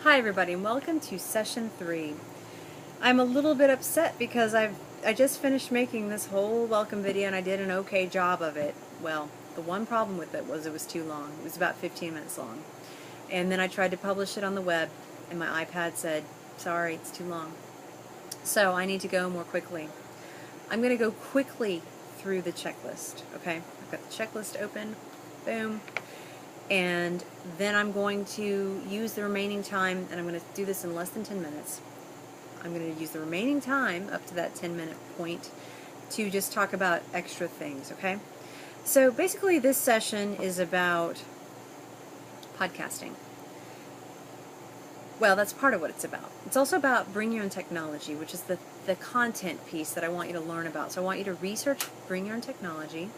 Hi everybody and welcome to session 3. I'm a little bit upset because I just finished making this whole welcome video and I did an okay job of it. Well, the one problem with it was too long. It was about 15 minutes long. And then I tried to publish it on the web and my iPad said, sorry, it's too long. So I need to go more quickly. I'm going to go quickly through the checklist, okay? I've got the checklist open. Boom. And then I'm going to use the remaining time, and I'm going to do this in less than 10 minutes. I'm going to use the remaining time up to that 10-minute point to just talk about extra things, okay? So basically this session is about podcasting. Well, that's part of what it's about. It's also about Bring Your Own Technology, which is the content piece that I want you to learn about. So I want you to research Bring Your Own Technology.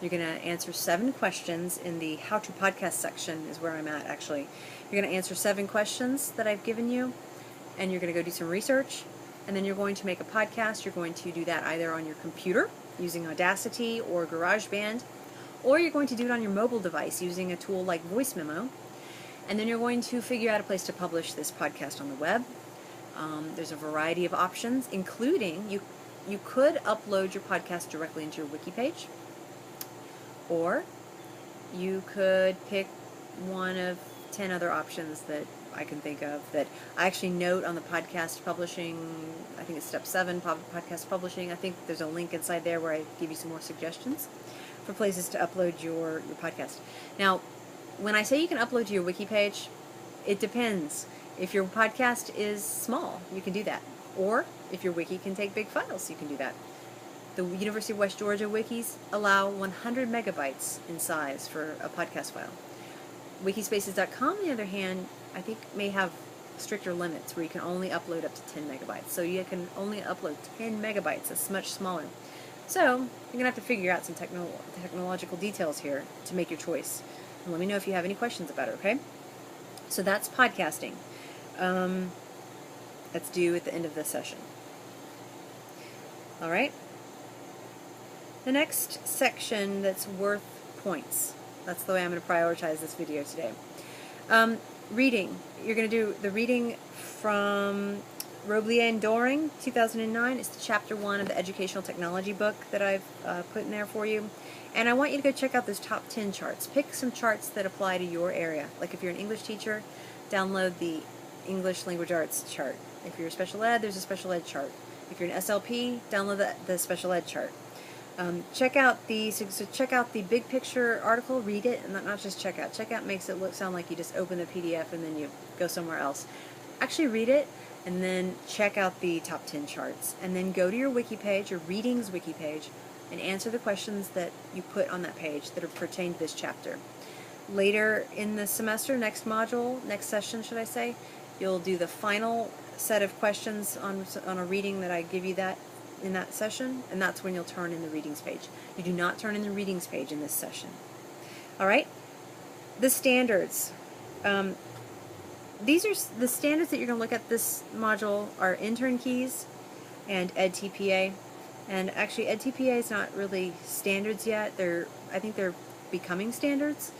You're going to answer 7 questions in the How to Podcast section is where I'm at, actually. You're going to answer 7 questions that I've given you, and you're going to go do some research, and then you're going to make a podcast. You're going to do that either on your computer using Audacity or GarageBand, or you're going to do it on your mobile device using a tool like Voice Memo, and then you're going to figure out a place to publish this podcast on the web. There's a variety of options, including you could upload your podcast directly into your wiki page. Or you could pick one of 10 other options that I can think of that I actually note on the podcast publishing. I think it's step 7, podcast publishing. I think there's a link inside there where I give you some more suggestions for places to upload your podcast. Now, when I say you can upload to your wiki page, it depends. If your podcast is small, you can do that. Or if your wiki can take big files, you can do that. The University of West Georgia wikis allow 100 megabytes in size for a podcast file. Wikispaces.com, on the other hand, I think may have stricter limits where you can only upload up to 10 megabytes. So you can only upload 10 megabytes. That's much smaller. So you're going to have to figure out some technological details here to make your choice. And let me know if you have any questions about it, okay? So that's podcasting. That's due at the end of this session. All right? The next section that's worth points. That's the way I'm going to prioritize this video today. Reading. You're going to do the reading from Roblier and Doring, 2009. It's the chapter 1 of the educational technology book that I've put in there for you. And I want you to go check out those top 10 charts. Pick some charts that apply to your area. Like if you're an English teacher, download the English language arts chart. If you're a special ed, there's a special ed chart. If you're an SLP, download the special ed chart. Check out the big picture article, read it, and not just check out. Check out makes it sound like you just open the PDF and then you go somewhere else. Actually read it and then check out the top 10 charts. And then go to your wiki page, your readings wiki page, and answer the questions that you put on that page that are pertain to this chapter. Later in the semester, next module, next session should I say, you'll do the final set of questions on a reading that I give you that in that session, and that's when you'll turn in the readings page. You do not turn in the readings page in this session. All right? The standards. These are the standards that you're going to look at this module are intern keys and EdTPA. And actually, EdTPA is not really standards yet. I think they're becoming standards,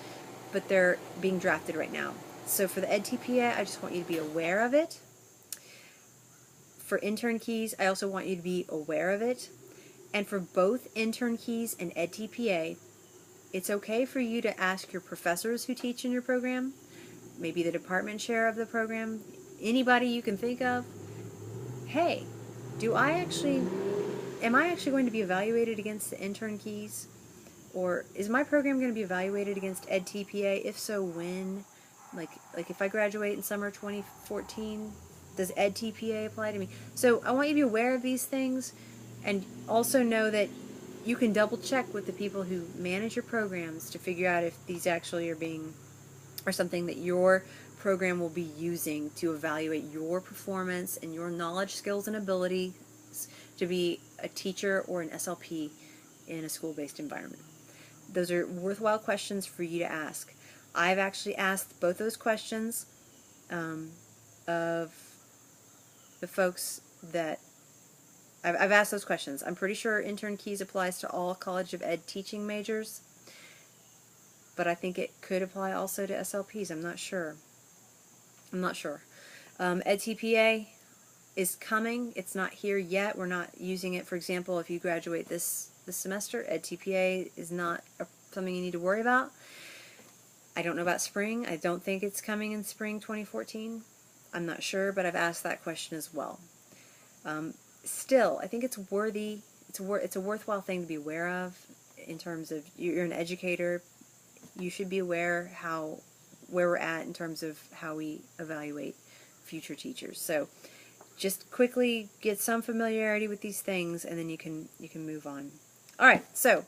but they're being drafted right now. So for the EdTPA, I just want you to be aware of it. For intern keys, I also want you to be aware of it. And for both intern keys and EdTPA, it's okay for you to ask your professors who teach in your program, maybe the department chair of the program, anybody you can think of, hey, am I actually going to be evaluated against the intern keys? Or is my program going to be evaluated against EdTPA? If so, when? Like if I graduate in summer 2014, does EdTPA apply to me? So I want you to be aware of these things, and also know that you can double check with the people who manage your programs to figure out if these actually are something that your program will be using to evaluate your performance and your knowledge, skills, and abilities to be a teacher or an SLP in a school-based environment. Those are worthwhile questions for you to ask. I've actually asked both those questions of the folks that I've asked those questions. I'm pretty sure intern keys applies to all College of Ed teaching majors, but I think it could apply also to SLPs. I'm not sure. I'm not sure. EdTPA is coming. It's not here yet. We're not using it. For example, if you graduate this semester, EdTPA is not something you need to worry about. I don't know about spring. I don't think it's coming in spring 2014. I'm not sure, but I've asked that question as well. Still, I think it's worthy. It's a worthwhile thing to be aware of. In terms of, you're an educator, you should be aware where we're at in terms of how we evaluate future teachers. So just quickly get some familiarity with these things, and then you can move on. All right, so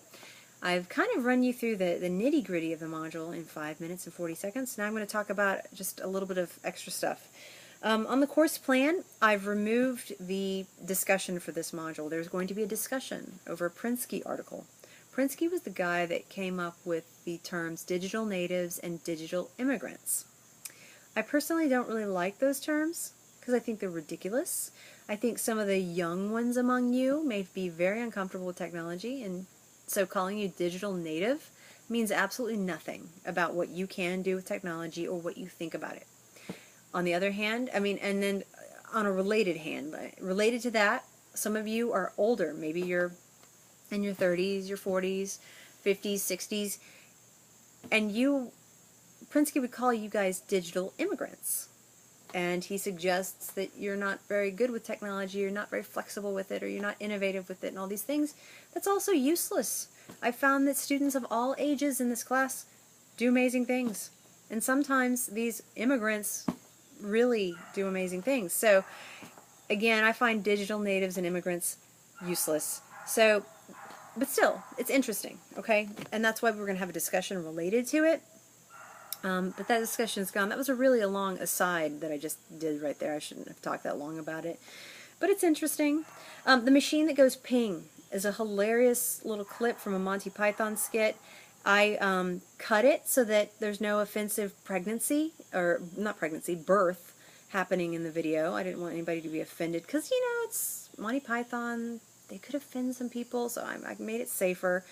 I've kind of run you through the nitty-gritty of the module in 5 minutes and 40 seconds. Now I'm going to talk about just a little bit of extra stuff. On the course plan, I've removed the discussion for this module. There's going to be a discussion over a Prensky article. Prensky was the guy that came up with the terms digital natives and digital immigrants. I personally don't really like those terms because I think they're ridiculous. I think some of the young ones among you may be very uncomfortable with technology, and so calling you digital native means absolutely nothing about what you can do with technology or what you think about it. On the other hand, and then on a related hand, related to that, some of you are older. Maybe you're in your 30s, your 40s, 50s, 60s, and Prensky would call you guys digital immigrants. And he suggests that you're not very good with technology, you're not very flexible with it, or you're not innovative with it, and all these things. That's also useless. I found that students of all ages in this class do amazing things. And sometimes these immigrants really do amazing things. So, again, I find digital natives and immigrants useless. So, but still, it's interesting, okay? And that's why we're going to have a discussion related to it. But that discussion's gone. That was really a long aside that I just did right there. I shouldn't have talked that long about it. But it's interesting. The machine that goes ping is a hilarious little clip from a Monty Python skit. I cut it so that there's no offensive pregnancy, or not pregnancy, birth happening in the video. I didn't want anybody to be offended because, you know, it's Monty Python. They could offend some people, so I made it safer.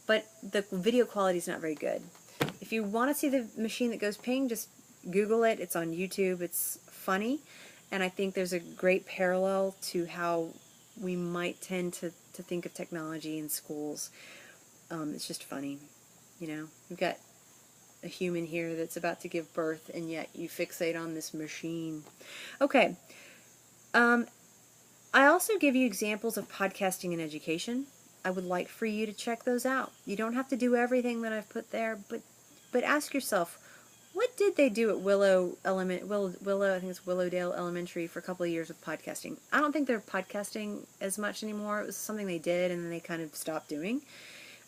But the video quality is not very good. If you want to see the machine that goes ping, just Google it. It's on YouTube. It's funny. And I think there's a great parallel to how we might tend to think of technology in schools. It's just funny. You know, we've got a human here that's about to give birth, and yet you fixate on this machine. Okay. I also give you examples of podcasting in education. I would like for you to check those out. You don't have to do everything that I've put there, but ask yourself, what did they do at Willow, I think it's Willowdale Elementary, for a couple of years with podcasting? I don't think they're podcasting as much anymore. It was something they did and then they kind of stopped doing.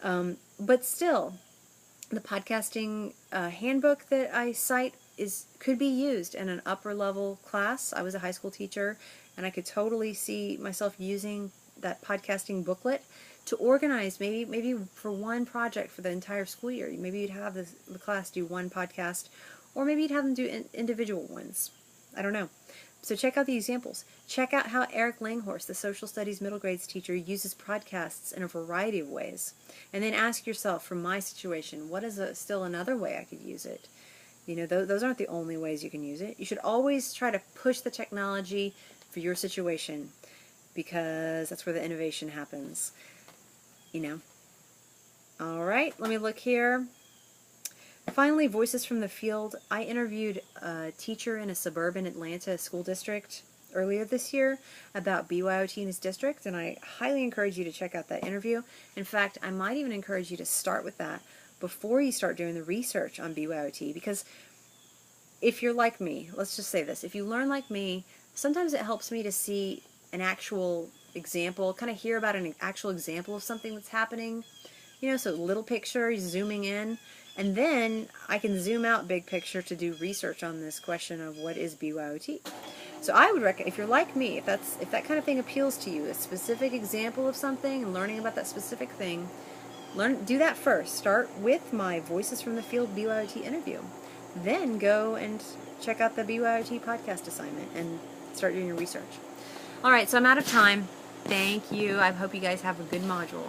But still, the podcasting handbook that I cite could be used in an upper level class. I was a high school teacher, and I could totally see myself using that podcasting booklet to organize, maybe for one project for the entire school year. Maybe you'd have the class do one podcast, or maybe you'd have them do individual ones. I don't know. So check out the examples. Check out how Eric Langhorst, the social studies middle grades teacher, uses podcasts in a variety of ways. And then ask yourself, from my situation, what is still another way I could use it? You know, those aren't the only ways you can use it. You should always try to push the technology for your situation, because that's where the innovation happens. You know. All right, let me look here. Finally, Voices from the Field. I interviewed a teacher in a suburban Atlanta school district earlier this year about BYOT in his district, and I highly encourage you to check out that interview. In fact, I might even encourage you to start with that before you start doing the research on BYOT, because if you're like me, let's just say this, if you learn like me, sometimes it helps me to see an actual example, kind of hear about an actual example of something that's happening, you know, so little picture, zooming in, and then I can zoom out big picture to do research on this question of what is BYOT. So I would recommend, if you're like me, if that kind of thing appeals to you, a specific example of something and learning about that specific thing, do that first. Start with my Voices from the Field BYOT interview. Then go and check out the BYOT podcast assignment and start doing your research. All right, so I'm out of time. Thank you. I hope you guys have a good module.